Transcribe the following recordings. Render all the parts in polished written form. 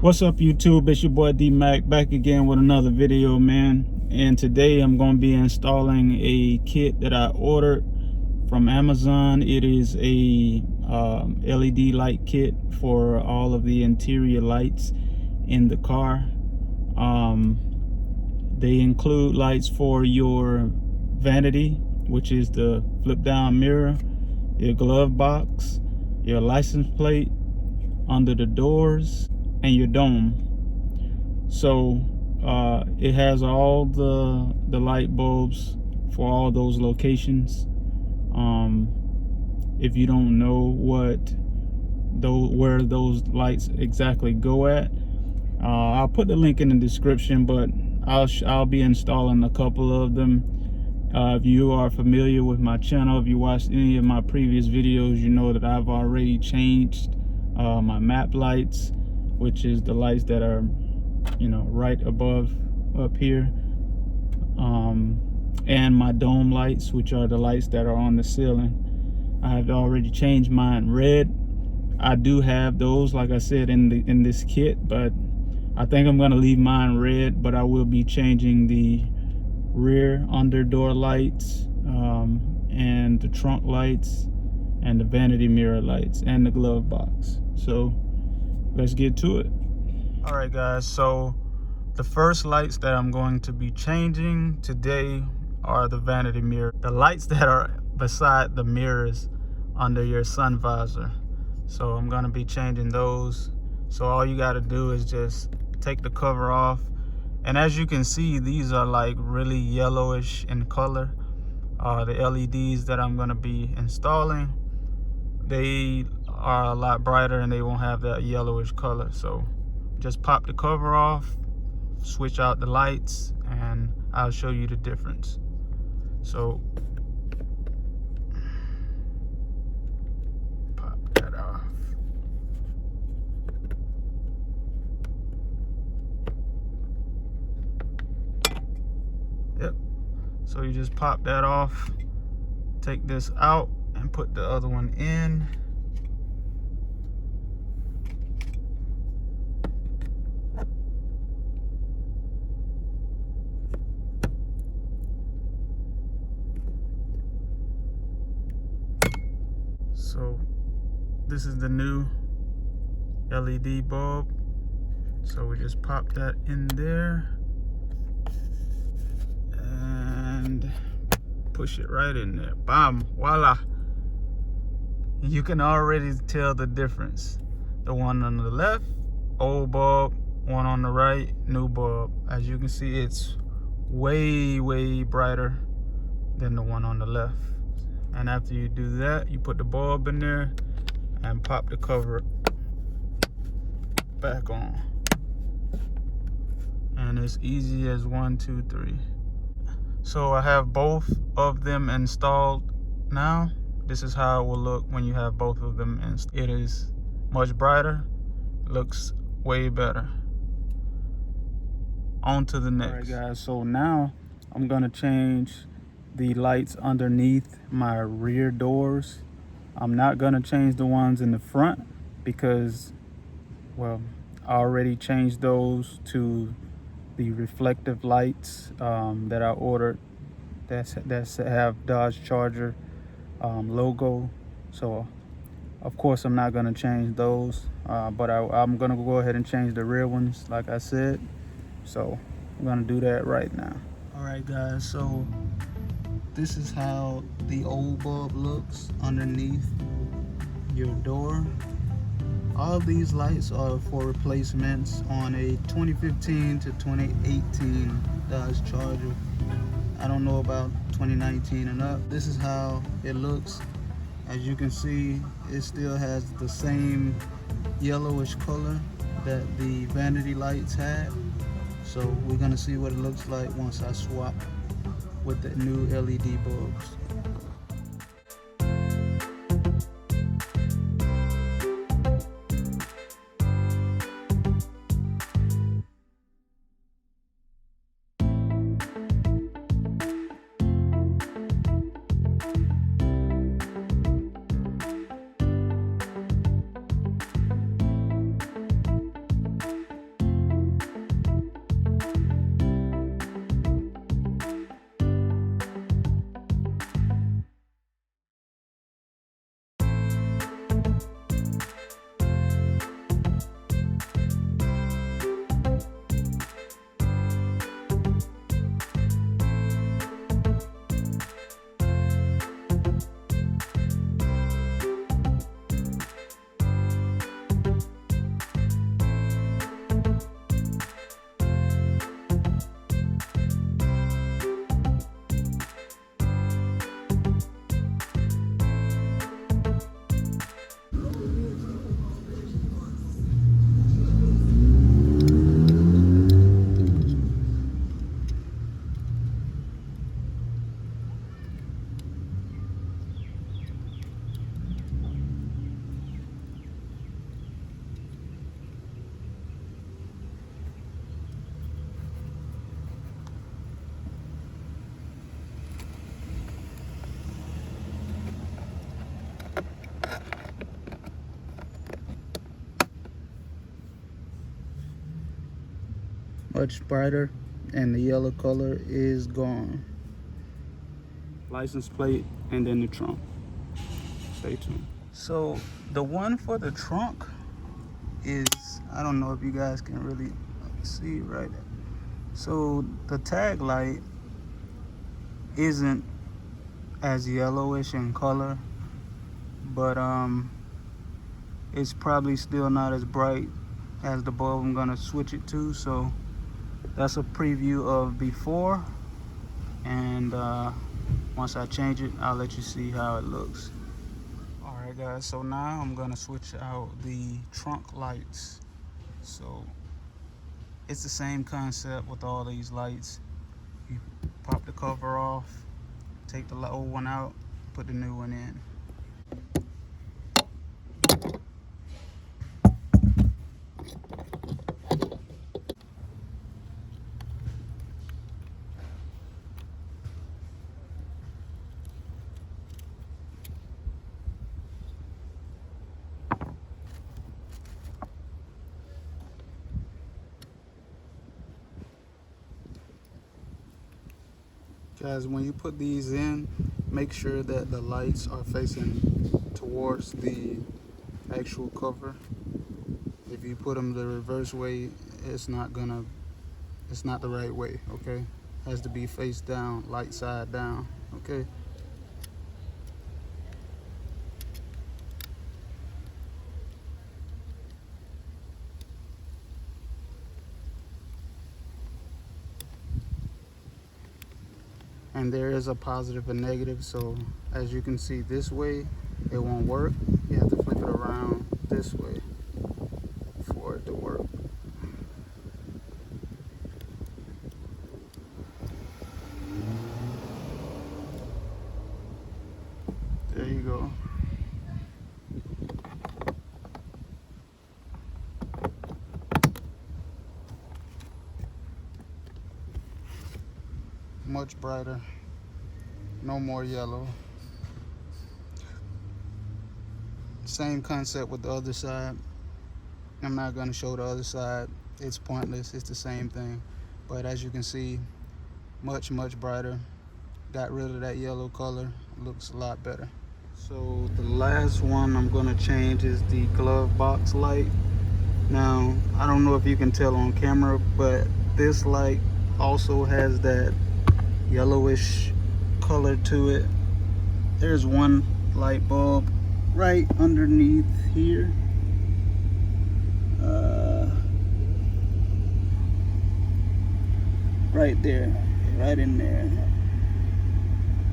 What's up, YouTube? It's your boy D Mac back again with another video, man. And today I'm going to be installing a kit that I ordered from Amazon. It is a LED light kit for all of the interior lights in the car. They include lights for your vanity, which is the flip down mirror, your glove box, your license plate, under the doors, and your dome. So it has all the light bulbs for all those locations. If you don't know where those lights exactly go at, I'll put the link in the description, but I'll be installing a couple of them. If you are familiar with my channel, if you watched any of my previous videos, you know that I've already changed my map lights, which is the lights that are, right above up here, and my dome lights, which are the lights that are on the ceiling. I have already changed mine red. I do have those, like I said, in this kit, but I think I'm gonna leave mine red. But I will be changing the rear under door lights, and the trunk lights, and the vanity mirror lights, and the glove box. So let's get to it. All right, guys, so the first lights that I'm going to be changing today are the vanity mirror, the lights that are beside the mirrors under your sun visor. So I'm going to be changing those. So all you got to do is just take the cover off, and as you can see, these are like really yellowish in color. The LEDs that I'm going to be installing, they are a lot brighter and they won't have that yellowish color. So just pop the cover off, switch out the lights, and I'll show you the difference. So pop that off. Yep. So you just pop that off, take this out, and put the other one in. So this is the new LED bulb. So we just pop that in there and push it right in there. Bam, voila. You can already tell the difference. The one on the left, old bulb. One on the right, new bulb. As you can see, it's way brighter than the one on the left. And after you do that, you put the bulb in there and pop the cover back on. And it's easy as 1, 2, 3. So I have both of them installed now. This is how it will look when you have both of them installed. It is much brighter, looks way better. On to the next. All right, guys, so now I'm gonna change the lights underneath my rear doors. I'm not gonna change the ones in the front because, well, I already changed those to the reflective lights that I ordered that have Dodge Charger logo. So of course I'm not gonna change those, but I'm gonna go ahead and change the rear ones like I said. So I'm gonna do that right now. All right, guys, so this is how the old bulb looks underneath your door. All these lights are for replacements on a 2015 to 2018 Dodge Charger. I don't know about 2019 and up. This is how it looks. As you can see, it still has the same yellowish color that the vanity lights had. So we're gonna see what it looks like once I swap with the new LED bulbs. much brighter, and the yellow color is gone. License plate and then the trunk. Stay tuned. So the one for the trunk is, I don't know if you guys can really see right there. So the tag light isn't as yellowish in color, but it's probably still not as bright as the bulb I'm gonna switch it to. So that's a preview of before, and once I change it, I'll let you see how it looks. All right guys, so now I'm gonna switch out the trunk lights. So it's the same concept with all these lights. You pop the cover off, take the old one out, put the new one in. Guys, when you put these in, make sure that the lights are facing towards the actual cover. If you put them the reverse way, it's not the right way, okay? It has to be face down, light side down, okay? And there is a positive and negative, so as you can see this way, it won't work. You have to flip it around this way for it to work. There you go. Much brighter, no more yellow. Same concept with the other side. I'm not going to show the other side, it's pointless, it's the same thing. But as you can see, much brighter. Got rid of that yellow color, looks a lot better. So the last one I'm going to change is the glove box light. Now I don't know if you can tell on camera, but this light also has that yellowish color to it. There's one light bulb right underneath here. Right there, right in there.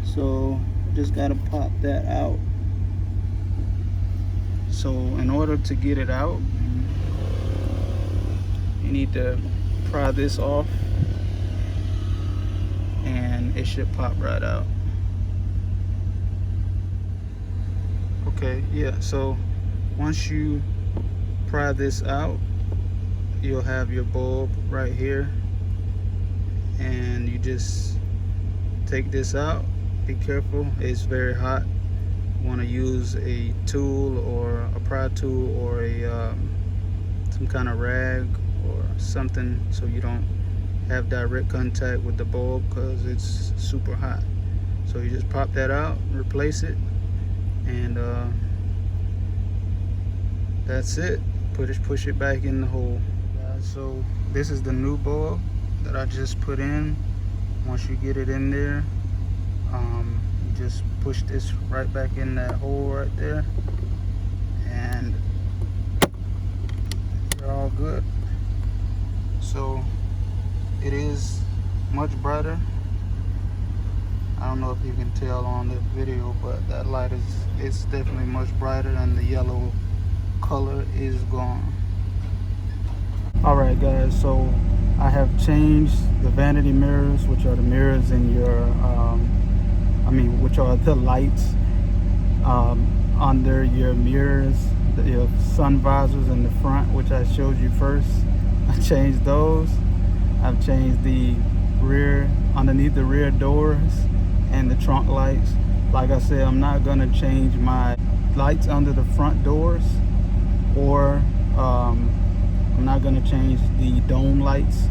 So just gotta pop that out. So in order to get it out, you need to pry this off, and it should pop right out. Okay, yeah, so once you pry this out, you'll have your bulb right here, and you just take this out. Be careful, it's very hot. You want to use a tool or a pry tool or a some kind of rag or something, so you don't have direct contact with the bulb because it's super hot. So you just pop that out, replace it, and that's it. Push it back in the hole. So this is the new bulb that I just put in. Once you get it in there, you just push this right back in that hole right there, and you're all good. So it is much brighter. I don't know if you can tell on the video, but that light it's definitely much brighter, and the yellow color is gone. All right guys, so I have changed the vanity mirrors, which are the mirrors in your which are the lights under your mirrors, your sun visors in the front, which I showed you first. I changed those. I've changed the rear, underneath the rear doors, and the trunk lights. Like I said, I'm not gonna change my lights under the front doors, or I'm not gonna change the dome lights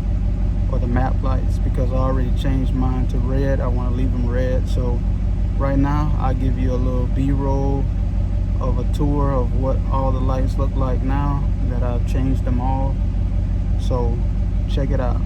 for the map lights, because I already changed mine to red. I want to leave them red. So right now I'll give you a little b-roll of a tour of what all the lights look like now that I've changed them all. So check it out.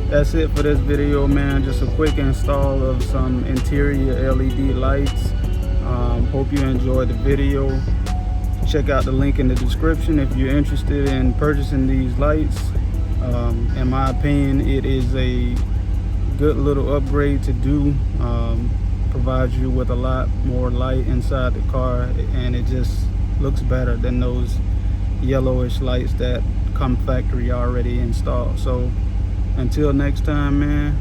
That's it for this video, man. Just a quick install of some interior LED lights. Hope you enjoyed the video. Check out the link in the description if you're interested in purchasing these lights. In my opinion, it is a good little upgrade to do. Provides you with a lot more light inside the car, and it just looks better than those yellowish lights that come factory already installed. So until next time, man,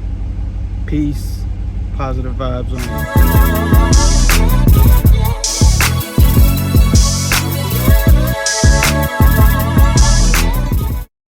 peace, positive vibes on you.